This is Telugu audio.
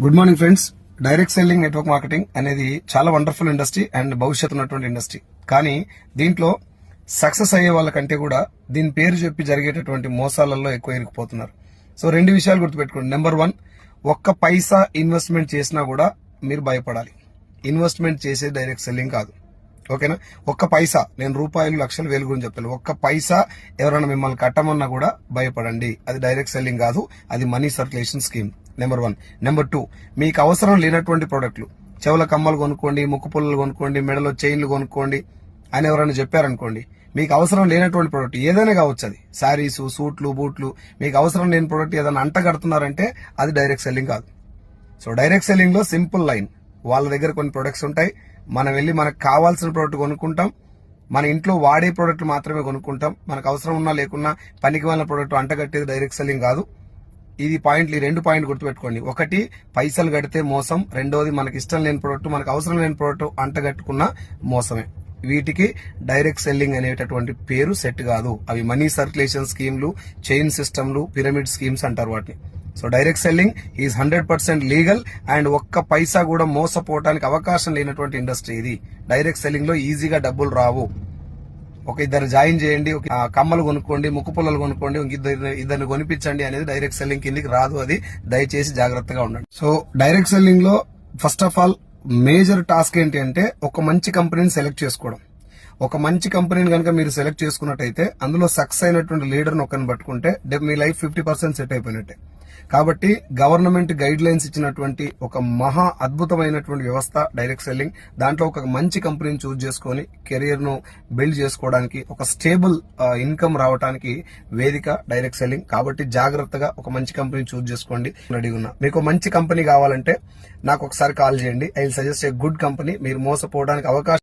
Good morning friends. Direct selling network marketing అనేది చాలా వండర్ఫుల్ ఇండస్ట్రీ అండ్ భవిష్యత్తు ఉన్నటువంటి ఇండస్ట్రీ. కానీ దీంట్లో సక్సెస్ అయ్యే వాళ్ళకంటే కూడా దీని పేరు చెప్పి జరిగేటటువంటి మోసాలలో ఎక్కువ ఇరుక్కుపోతున్నారు. సో రెండు విషయాలు గుర్తుపెట్టుకోండి. నెంబర్ 1, ఒక్క పైసా ఇన్వెస్ట్మెంట్ చేసినా కూడా మీరు భయపడాలి. ఇన్వెస్ట్మెంట్ చేసేది డైరెక్ట్ సెల్లింగ్ కాదు. ఓకేనా? ఒక్క పైసా, నేను రూపాయలు లక్షలు వేలు గురించి చెప్తాను. ఒక్క పైసా ఎవరైనా మిమ్మల్ని కట్టమన్నా కూడా భయపడండి. అది డైరెక్ట్ సెల్లింగ్ కాదు, అది money circulation scheme. Number 1. Number 2, మీకు అవసరం లేనటువంటి ప్రోడక్ట్లు, చెవుల కమ్మలు కొనుక్కోండి, ముక్కు పుల్లలు కొనుక్కోండి, మెడలో చైన్లు కొనుక్కోండి అని ఎవరైనా చెప్పారనుకోండి, మీకు అవసరం లేనటువంటి ప్రోడక్ట్ ఏదైనా కావచ్చు, అది శారీస్, సూట్లు, బూట్లు, మీకు అవసరం లేని ప్రోడక్ట్ ఏదైనా అంటగడుతున్నారంటే అది డైరెక్ట్ సెల్లింగ్ కాదు. సో డైరెక్ట్ సెల్లింగ్ లో సింపుల్ లైన్, వాళ్ళ దగ్గర కొన్ని ప్రొడక్ట్స్ ఉంటాయి, మనం వెళ్ళి మనకు కావాల్సిన ప్రోడక్ట్ కొనుక్కుంటాం, మన ఇంట్లో వాడే ప్రోడక్ట్ మాత్రమే కొనుక్కుంటాం. మనకు అవసరం ఉన్నా లేకున్నా పనికి వాళ్ళ ప్రోడక్ట్ అంటగట్టేది డైరెక్ట్ సెల్లింగ్ కాదు. ఇది పాయింట్లు, ఈ 2 పాయింట్లు గుర్తుపెట్టుకోండి. ఒకటి, పైసలు కడితే మోసం. రెండోది, మనకి ఇష్టం లేని ప్రోడక్ట్, మనకు అవసరం లేని ప్రోడక్ట్ అంటగట్టుకున్న మోసమే. వీటికి డైరెక్ట్ సెల్లింగ్ అనేటటువంటి పేరు సెట్ కాదు. అవి మనీ సర్క్యులేషన్ స్కీమ్లు, చైన్ సిస్టమ్లు, పిరమిడ్ స్కీమ్స్ అంటారు వాటిని. So direct selling is 100% legal and ఒక్క పైసా కూడా మోసపోవడానికి అవకాశం లేనటువంటి ఇండస్ట్రీ ఇది. డైరెక్ట్ సెల్లింగ్ లో ఈజీగా డబ్బులు రావు. ఒక ఇద్దరు జాయిన్ చేయండి, ఒక కమ్మలు కొనుక్కోండి, ముక్కు పుల్లలు కొనుక్కోండి, ఇద్దరిని కొనిపించండి అనేది డైరెక్ట్ సెల్లింగ్ కిందికి రాదు. అది దయచేసి జాగ్రత్తగా ఉండండి. సో డైరెక్ట్ సెల్లింగ్ లో first of all major task ఏంటి అంటే ఒక మంచి కంపెనీని సెలెక్ట్ చేసుకోవడం. ఒక మంచి కంపెనీని కనుక మీరు సెలెక్ట్ చేసుకున్నట్టయితే అందులో సక్సెస్ అయినటువంటి లీడర్ని ఒకరిని పట్టుకుంటే మీ లైఫ్ 50% సెట్ అయిపోయినట్టే. కాబట్టి గవర్నమెంట్ గైడ్ లైన్స్ ఇచ్చినటువంటి ఒక మహా అద్భుతమైనటువంటి వ్యవస్థ డైరెక్ట్ సెల్లింగ్. దాంట్లో ఒక మంచి కంపెనీని చూస్ చేసుకుని కెరియర్ ను బిల్డ్ చేసుకోవడానికి, ఒక స్టేబుల్ ఇన్కమ్ రావడానికి వేదిక డైరెక్ట్ సెల్లింగ్. కాబట్టి జాగ్రత్తగా ఒక మంచి కంపెనీ చూస్ చేసుకోండి. రెడీగా ఉన్నా. మీకు మంచి కంపెనీ కావాలంటే నాకు ఒకసారి కాల్ చేయండి. I will suggest a good company. మీరు మోసపోవడానికి అవకాశం